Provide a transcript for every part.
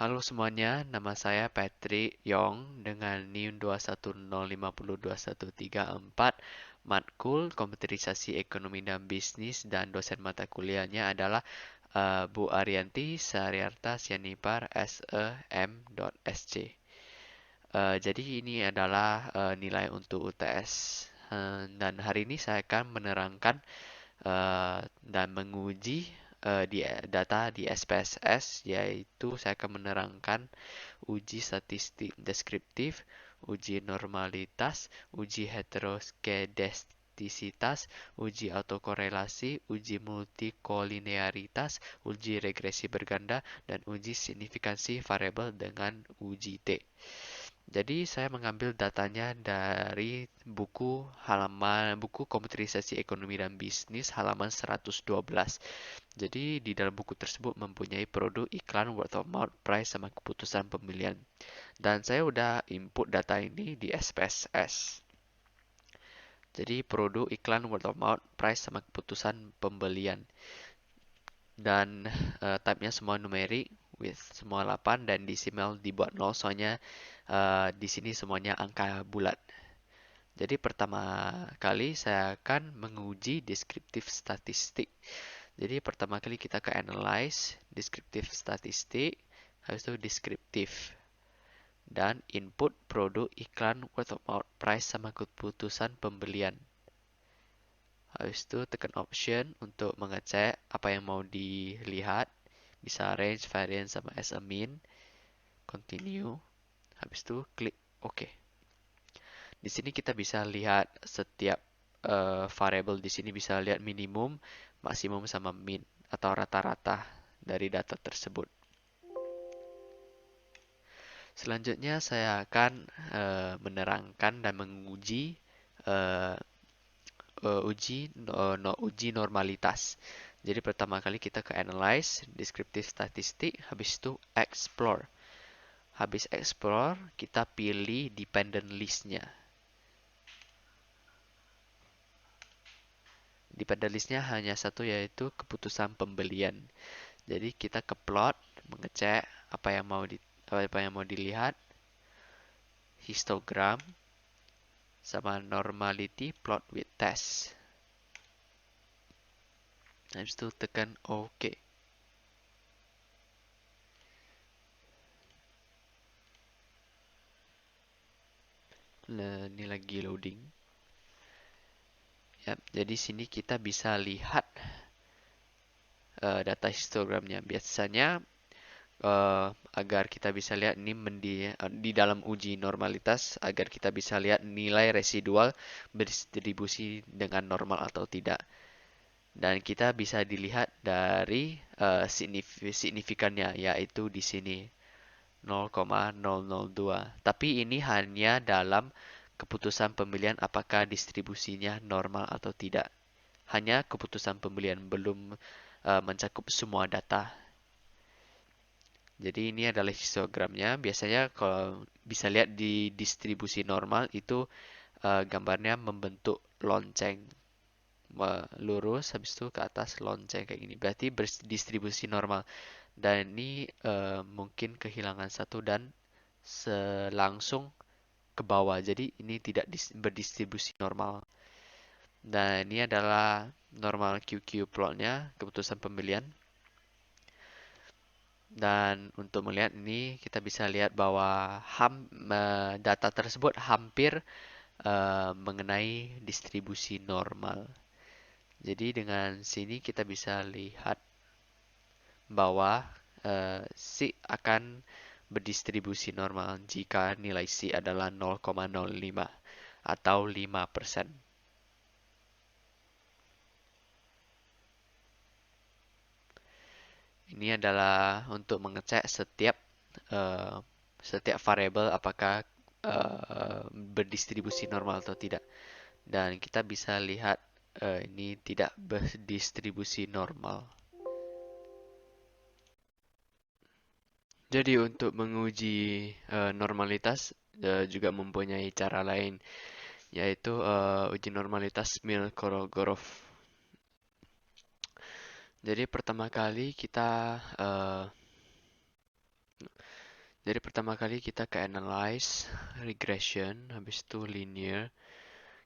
Halo semuanya, nama saya Patrick Yong dengan NIM 210502134. Matkul Komputerisasi Ekonomi dan Bisnis dan dosen mata kuliahnya adalah Bu Arianti Saryarta Sianipar SEM.SC. Jadi ini adalah nilai untuk UTS. Dan hari ini saya akan menerangkan dan menguji data di SPSS, yaitu saya akan menerangkan uji statistik deskriptif, uji normalitas, uji heteroskedastisitas, uji autokorelasi, uji multikolinearitas, uji regresi berganda, dan uji signifikansi variabel dengan uji T. Jadi saya mengambil datanya dari buku Komputerisasi Ekonomi dan Bisnis halaman 112. Jadi di dalam buku tersebut mempunyai produk, iklan, word of mouth, price, sama keputusan pembelian. Dan saya udah input data ini di SPSS. Jadi produk, iklan, word of mouth, price, sama keputusan pembelian. Dan type-nya semua numerik with semua 8 dan desimal dibuat 0 soalnya di sini semuanya angka bulat. Jadi pertama kali saya akan menguji deskriptif statistik. Jadi pertama kali kita ke analyze deskriptif statistik, habis itu deskriptif dan input produk, iklan, word of mouth, price, sama keputusan pembelian. Habis itu tekan option untuk mengecek apa yang mau dilihat, bisa range, variance, sama as a mean. Continue. Habis itu klik OK. Di sini kita bisa lihat setiap variable di sini bisa lihat minimum, maksimum, sama min atau rata-rata dari data tersebut. Selanjutnya saya akan menerangkan dan menguji uh, uji normalitas. Jadi pertama kali kita ke analyze, deskriptif statistik, habis itu explore. Habis explore, kita pilih dependent list-nya. Dependent list-nya hanya satu, yaitu keputusan pembelian. Jadi kita ke plot, mengecek apa yang mau dilihat, histogram, sama normality plot with test. Habis itu tekan OK. Nah, ini lagi loading. Ya, jadi sini kita bisa lihat data histogramnya. Biasanya agar kita bisa lihat ini di dalam uji normalitas, agar kita bisa lihat nilai residual berdistribusi dengan normal atau tidak. Dan kita bisa dilihat dari signifikannya, yaitu di sini 0,002. Tapi ini hanya dalam keputusan pembelian apakah distribusinya normal atau tidak. Hanya keputusan pembelian, belum mencakup semua data. Jadi ini adalah histogramnya. Biasanya kalau bisa lihat di distribusi normal itu gambarnya membentuk lonceng. Lurus habis itu ke atas lonceng kayak gini. Berarti berdistribusi normal. Dan ini mungkin kehilangan satu dan selangsung ke bawah. Jadi ini tidak berdistribusi normal. Dan ini adalah normal QQ plotnya, keputusan pembelian. Dan untuk melihat ini kita bisa lihat bahwa data tersebut hampir mengenai distribusi normal. Jadi dengan sini kita bisa lihat bahwa C akan berdistribusi normal jika nilai C adalah 0,05 atau 5%. Ini adalah untuk mengecek setiap variabel apakah berdistribusi normal atau tidak. Dan kita bisa lihat ini tidak berdistribusi normal. Jadi untuk menguji normalitas juga mempunyai cara lain, yaitu uji normalitas Mills-Kolmogorov. Jadi pertama kali kita Jadi pertama kali kita ke analyze, regression, habis itu linear.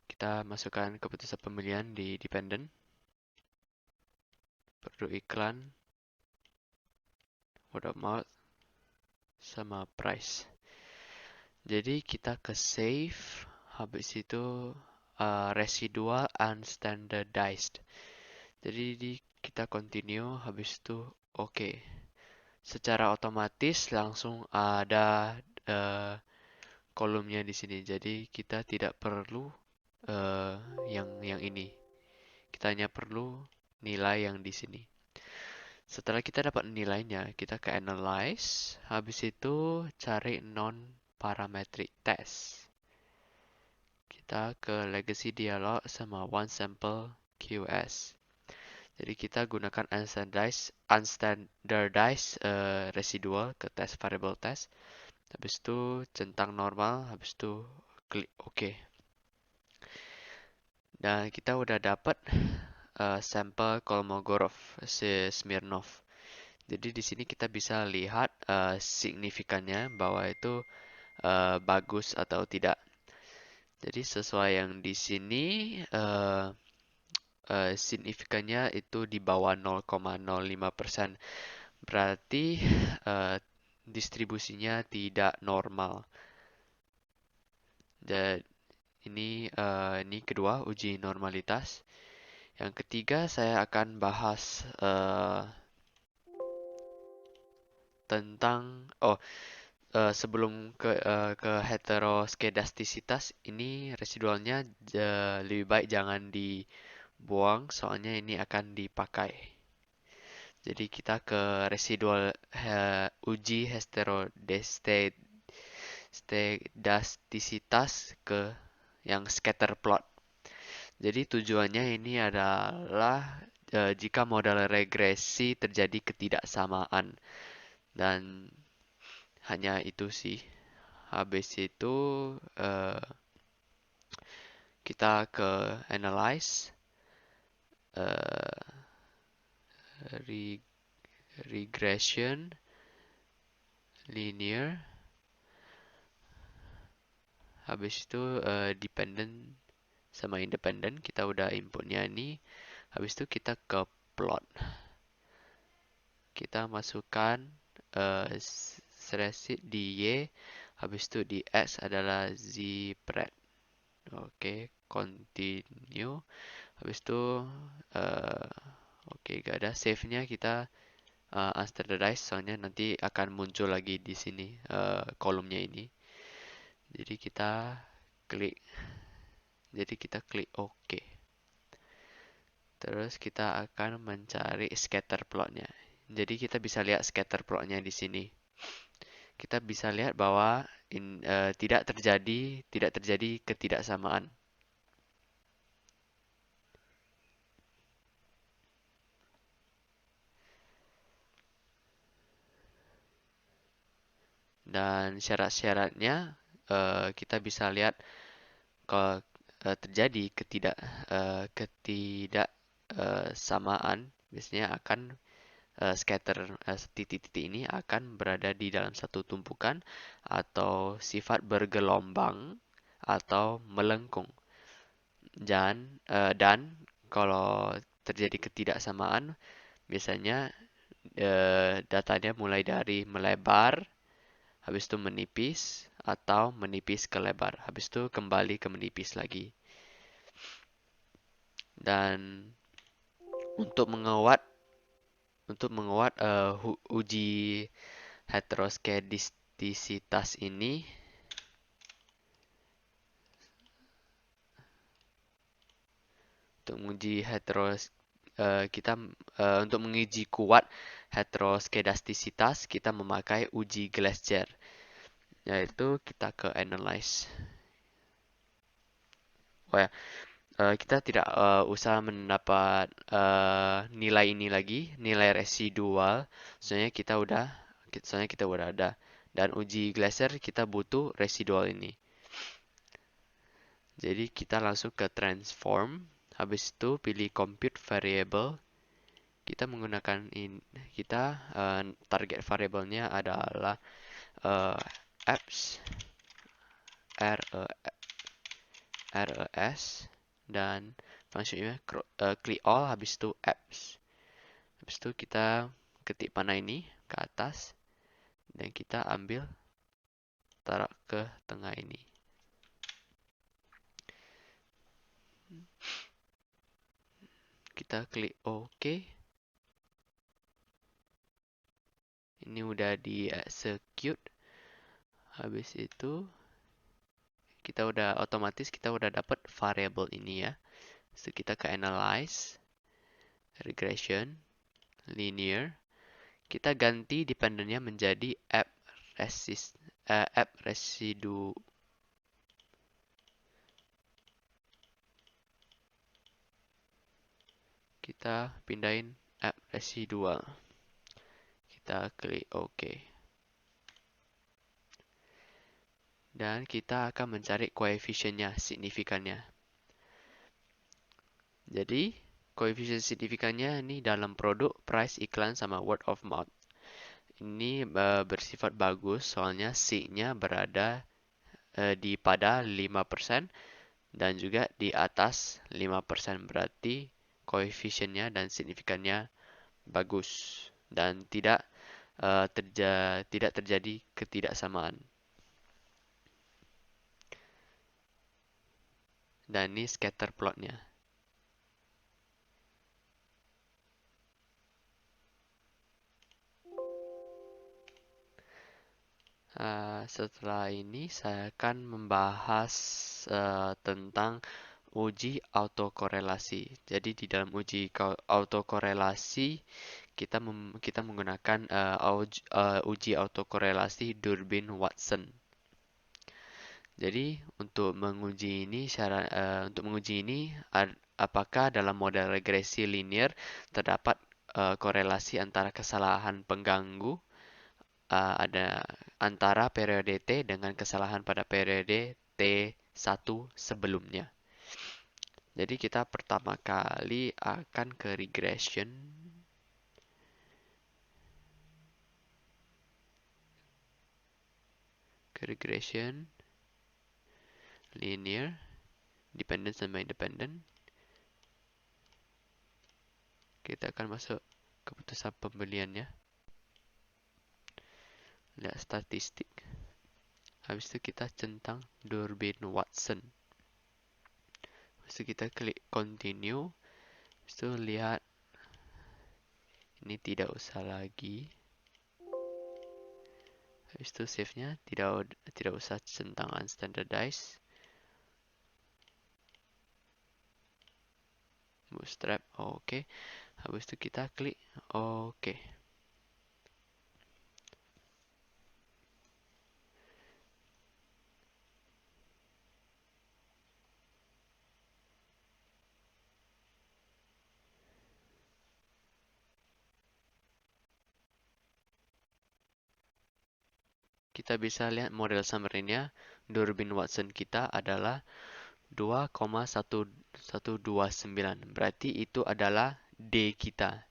Kita masukkan keputusan pemilihan di dependent, perlu iklan, word of mouth, sama price. Jadi kita ke save, habis itu residual unstandardized. Jadi kita continue, habis itu oke. Secara otomatis langsung ada kolomnya di sini. Jadi kita tidak perlu yang ini. Kita hanya perlu nilai yang di sini. Setelah kita dapat nilainya, kita ke analyze, habis itu cari non-parametric test. Kita ke legacy dialog sama one sample QS. Jadi kita gunakan unstandardized residual ke test variable test. Habis itu centang normal, habis itu klik OK. Dan kita udah dapat sampel Kolmogorov Smirnov. Jadi di sini kita bisa lihat signifikannya bahwa itu bagus atau tidak. Jadi sesuai yang di sini signifikannya itu di bawah 0,05%. Berarti distribusinya tidak normal. Dan ini kedua uji normalitas. Yang ketiga saya akan bahas tentang sebelum ke heteroskedastisitas, ini residualnya lebih baik jangan dibuang soalnya ini akan dipakai. Jadi kita ke residual uji heteroskedastisitas ke yang scatter plot. Jadi tujuannya ini adalah jika model regresi terjadi ketidaksamaan, dan hanya itu sih. Habis itu kita ke analyze, regression, linear. Habis itu dependent sama independent, kita udah inputnya ini. Habis itu kita ke plot. Kita masukkan seresit di Y, habis itu di X adalah Z-pred. Oke, continue. Habis itu oke, gak ada save-nya, kita unstandardized soalnya nanti akan muncul lagi di sini kolomnya ini. Jadi klik kita klik OK. Terus kita akan mencari scatter plotnya. Jadi kita bisa lihat scatter plotnya di sini. Kita bisa lihat bahwa tidak terjadi ketidaksamaan. Dan syarat-syaratnya kita bisa lihat kalau terjadi ketidaksamaan, biasanya akan scatter titik-titik ini akan berada di dalam satu tumpukan atau sifat bergelombang atau melengkung. Dan kalau terjadi ketidaksamaan, biasanya datanya mulai dari melebar, habis itu menipis, atau menipis ke lebar, habis itu kembali ke menipis lagi. Dan untuk menguat uji heteroskedastisitas ini, untuk menguji kuat heteroskedastisitas, kita memakai uji Glaser, yaitu kita ke analyze. Oh ya, kita tidak usah mendapat nilai ini lagi, nilai residual, soalnya kita udah ada. Dan uji Glaser kita butuh residual ini. Jadi kita langsung ke transform, habis itu pilih compute variable. Kita menggunakan target variabelnya adalah apps res dan fungsinya click all, habis itu apps. Habis itu kita ketik panah ini ke atas dan kita ambil taruh ke tengah ini. Kita klik OK. Ini udah di execute. Habis itu kita udah otomatis kita udah dapat variable ini ya. So kita ke analyze, regression, linear. Kita ganti dependennya menjadi app residue. Kita pindahin app residual. Kita klik OK. Dan kita akan mencari koefisiennya, signifikannya. Jadi, koefisien signifikannya ini dalam produk, price, iklan, sama word of mouth. Ini bersifat bagus, soalnya C-nya berada di pada 5% dan juga di atas 5%. Berarti koefisiennya dan signifikannya bagus dan tidak terjadi ketidaksamaan. Dan ini scatter plotnya. Setelah ini saya akan membahas tentang uji autokorelasi. Jadi di dalam uji autokorelasi kita menggunakan uji autokorelasi Durbin-Watson. Jadi untuk menguji ini apakah dalam model regresi linear terdapat korelasi antara kesalahan pengganggu ada antara periode T dengan kesalahan pada periode T1 sebelumnya. Jadi kita pertama kali akan ke regression. Linear, dependent sama independent. Kita akan masuk keputusan pembeliannya. Lihat statistik. Habis itu kita centang Durbin-Watson. Habis itu kita klik continue. Habis itu lihat. Ini tidak usah lagi. Habis itu save-nya tidak usah centang unstandardized. Bootstrap, oke. Habis itu kita klik oke. Kita bisa lihat model summary-nya. Durbin-Watson kita adalah 2,129. Berarti itu adalah D kita.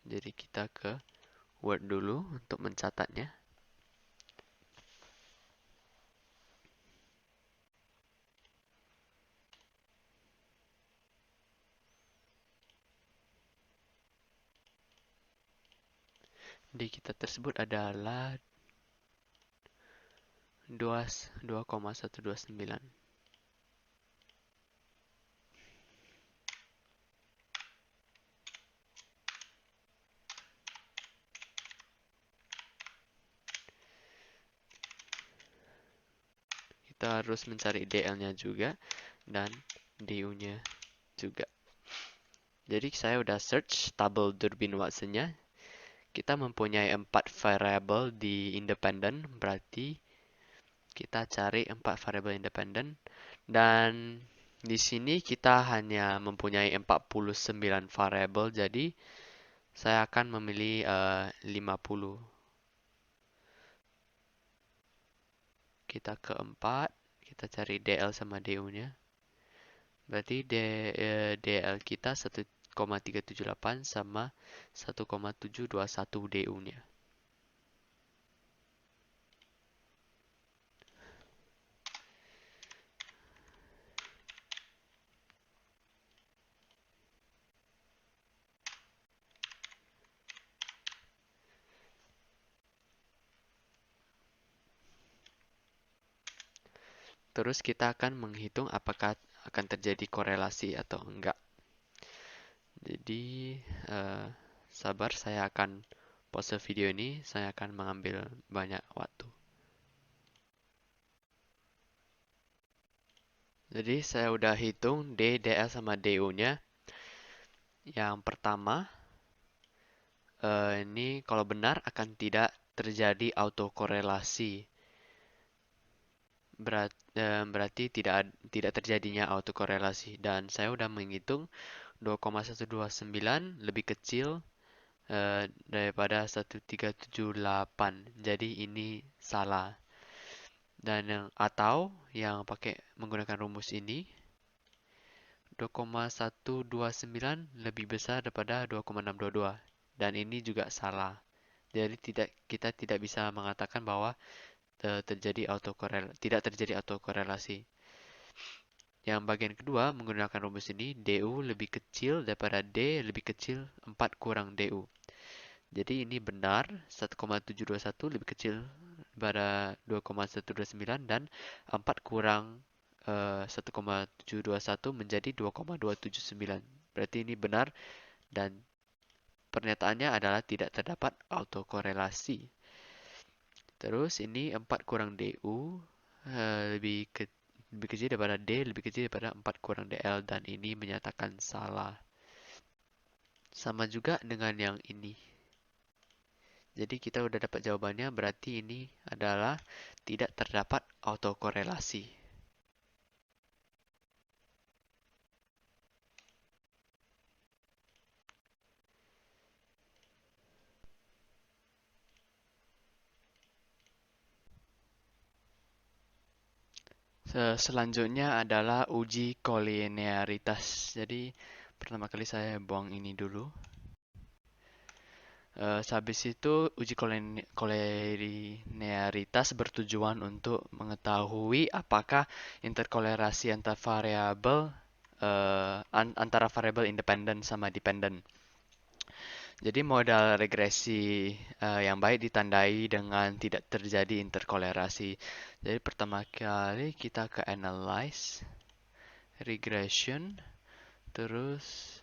Jadi kita ke Word dulu untuk mencatatnya. D kita tersebut adalah 2,129. Kita harus mencari DL-nya juga dan DU-nya juga. Jadi saya udah search tabel Durbin-Watson-nya. Kita mempunyai 4 variabel di independent, berarti kita cari 4 variabel independen. Dan di sini kita hanya mempunyai 49 variabel, jadi saya akan memilih 50. Kita ke 4, kita cari DL sama DU-nya. Berarti DL kita 1,378 sama 1,721 DU-nya. Terus kita akan menghitung apakah akan terjadi korelasi atau enggak. Jadi, eh, sabar, saya akan pause video ini, saya akan mengambil banyak waktu. Jadi, saya udah hitung D, DL, sama DU-nya. Yang pertama, ini kalau benar akan tidak terjadi autokorelasi. Berarti tidak terjadinya autokorelasi. Dan saya udah menghitung 2,129 lebih kecil daripada 1,378. Jadi ini salah. Dan yang pakai menggunakan rumus ini 2,129 lebih besar daripada 2,622. Dan ini juga salah. Jadi kita tidak bisa mengatakan bahwa tidak terjadi autokorelasi. Yang bagian kedua menggunakan rumus ini DU lebih kecil daripada D lebih kecil 4 kurang DU. Jadi ini benar 1,721 lebih kecil daripada 2,129 dan 4 kurang 1,721 menjadi 2,279. Berarti ini benar dan pernyataannya adalah tidak terdapat autokorelasi. Terus ini 4 kurang DU lebih kecil daripada D, lebih kecil daripada 4 kurang DL, dan ini menyatakan salah. Sama juga dengan yang ini. Jadi kita udah dapat jawabannya, berarti ini adalah tidak terdapat autokorelasi. Selanjutnya adalah uji kolinearitas. Jadi pertama kali saya buang ini dulu. Sehabis itu uji kolinearitas bertujuan untuk mengetahui apakah interkolerasi antara variabel independen sama dependen. Jadi modal regresi yang baik ditandai dengan tidak terjadi interkolerasi. Jadi pertama kali kita ke analyze, regression, terus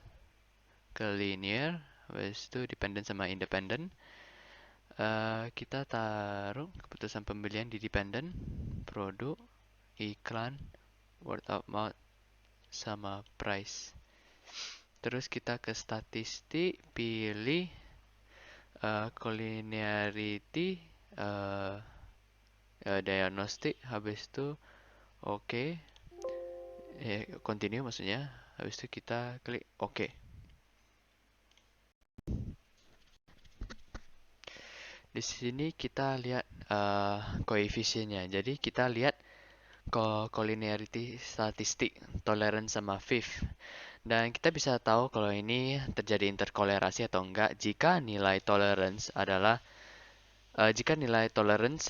ke linear, habis itu dependent sama independent. Kita taruh keputusan pembelian di dependent, produk, iklan, word of mouth, sama price. Terus kita ke statistik, pilih collinearity, diagnostic, habis itu oke, continue maksudnya, habis itu kita klik oke. Di sini kita lihat koefisiennya. Jadi kita lihat collinearity statistik, tolerance sama fifth. Dan kita bisa tahu kalau ini terjadi interkolerasi atau enggak jika nilai tolerance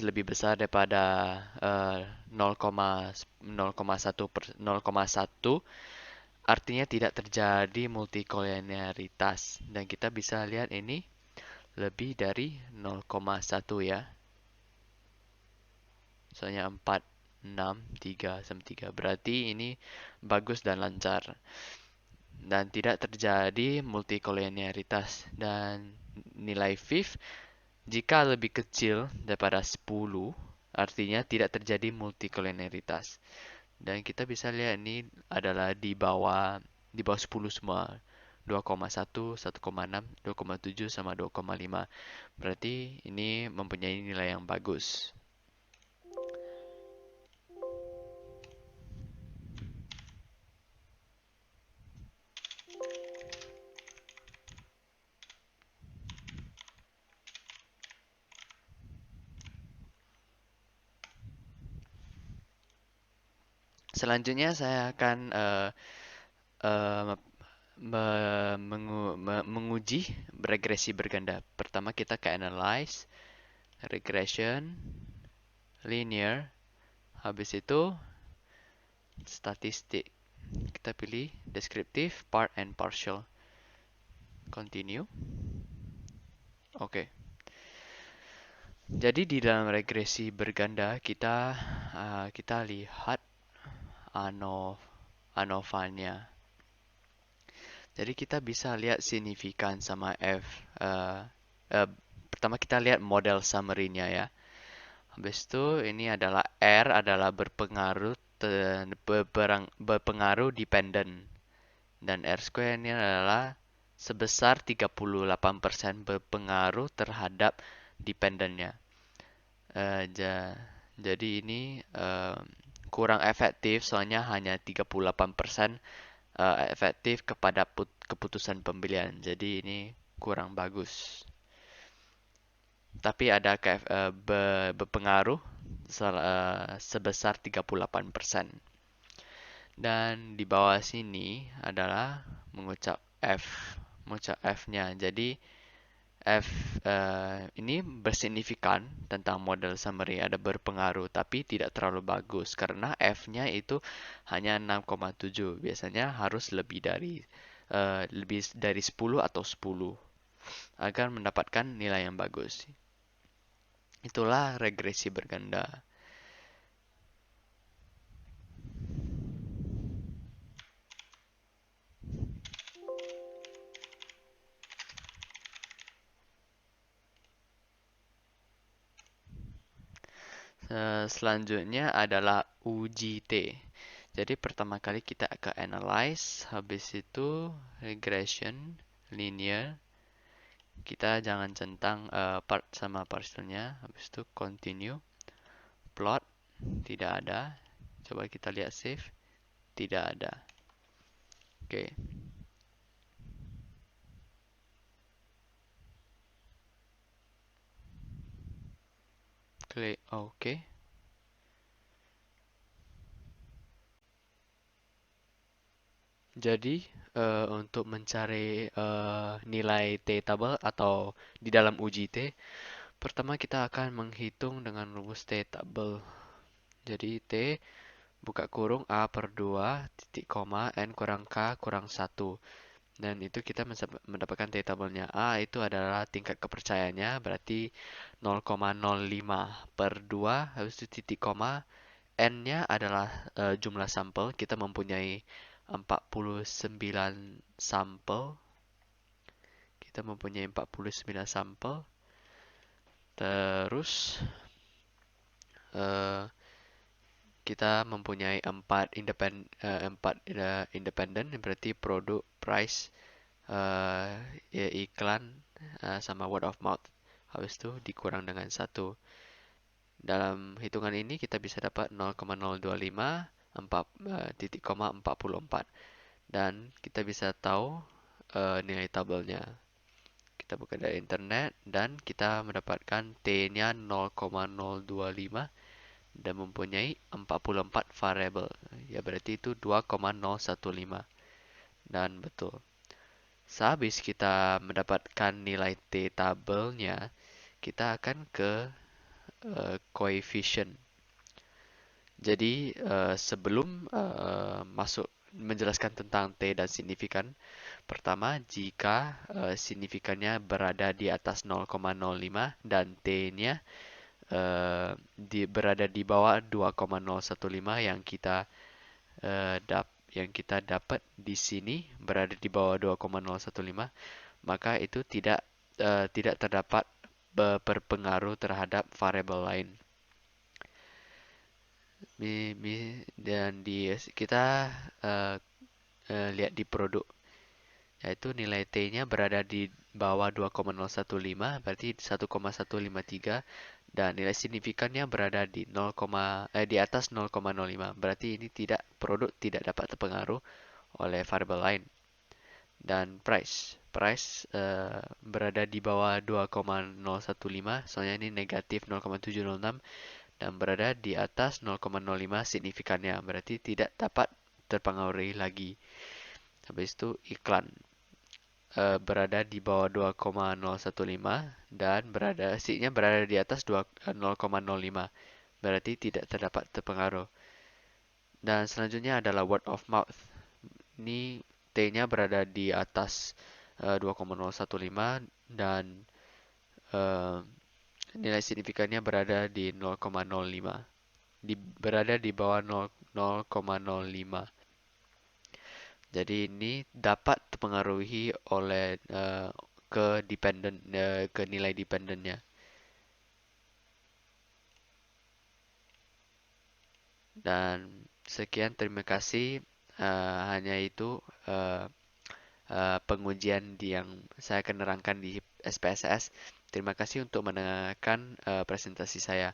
lebih besar daripada 0,1 artinya tidak terjadi multikolinearitas. Dan kita bisa lihat ini lebih dari 0,1 ya. Misalnya 4, 6, 3, sama 3. Berarti ini bagus dan lancar. Dan tidak terjadi multikolinearitas. Dan nilai fifth jika lebih kecil daripada 10, artinya tidak terjadi multikolinearitas. Dan kita bisa lihat ini adalah di bawah 10 semua. 2,1, 1,6, 2,7, sama 2,5. Berarti ini mempunyai nilai yang bagus. Selanjutnya saya akan menguji regresi berganda. Pertama kita ke analyze, regression, linear, habis itu statistik. Kita pilih descriptive, part and partial. Continue. Oke. Jadi di dalam regresi berganda kita lihat ANOVA-nya. Jadi kita bisa lihat signifikan sama F. Pertama kita lihat model summary-nya ya. Habis itu ini adalah R adalah berpengaruh dependent. Dan R square ini adalah sebesar 38% berpengaruh terhadap dependentnya. Jadi ini kurang efektif soalnya hanya 38% efektif kepada keputusan pembelian. Jadi ini kurang bagus. Tapi ada berpengaruh sebesar 38%. Dan di bawah sini adalah mengucap F-nya. Jadi F ini bersignifikan tentang model summary, ada berpengaruh tapi tidak terlalu bagus karena F-nya itu hanya 6,7. Biasanya harus lebih dari 10 atau 10 agar mendapatkan nilai yang bagus. Itulah regresi berganda. Selanjutnya adalah uji T. Jadi pertama kali kita akan analyze, habis itu regression, linear. Kita jangan centang part sama partialnya, habis itu continue, plot, tidak ada. Coba kita lihat save, tidak ada. Oke. Klik OK. Jadi untuk mencari nilai T-table atau di dalam uji T, pertama kita akan menghitung dengan rumus T-table. Jadi T buka kurung A per 2 titik koma N kurang K kurang 1. Dan itu kita mendapatkan T-tabelnya. A itu adalah tingkat kepercayaannya, berarti 0,05 per 2, habis itu titik koma. N-nya adalah jumlah sampel. Kita mempunyai 49 sampel. Kita mempunyai 49 sampel. Terus kita mempunyai 4 independen, berarti produk, price, iklan, sama word of mouth. Habis itu dikurang dengan 1. Dalam hitungan ini kita bisa dapat 0,025 44. Dan kita bisa tahu nilai tabelnya. Kita buka dari internet dan kita mendapatkan T-nya 0,025 dan mempunyai 44 variabel. Ya berarti itu 2,015. Dan betul. Sehabis kita mendapatkan nilai T tabelnya, kita akan ke coefficient. Jadi sebelum masuk menjelaskan tentang T dan signifikan, pertama jika signifikannya berada di atas 0,05 dan T-nya berada di bawah 2,015 yang kita dapat di sini berada di bawah 2,015, maka itu tidak terdapat berpengaruh terhadap variabel lain. Dan kita lihat di produk, yaitu nilai T-nya berada di bawah 2,015, berarti 1,153, dan nilai signifikannya berada di atas 0,05, berarti ini produk tidak dapat terpengaruh oleh variabel lain. Dan price berada di bawah 2,015, soalnya ini negatif 0,706, dan berada di atas 0,05 signifikannya, berarti tidak dapat terpengaruhi lagi. Habis itu iklan berada di bawah 2,015 dan seatnya berada di atas 0,05. Berarti tidak terdapat terpengaruh. Dan selanjutnya adalah word of mouth. Ini T-nya berada di atas 2,015 dan eh, nilai signifikannya berada di 0,05. Berada di bawah 0,05. Jadi ini dapat dipengaruhi oleh ke nilai dependennya. Dan sekian, terima kasih. Hanya itu pengujian yang saya akan nerangkan di SPSS. Terima kasih untuk mendengarkan presentasi saya.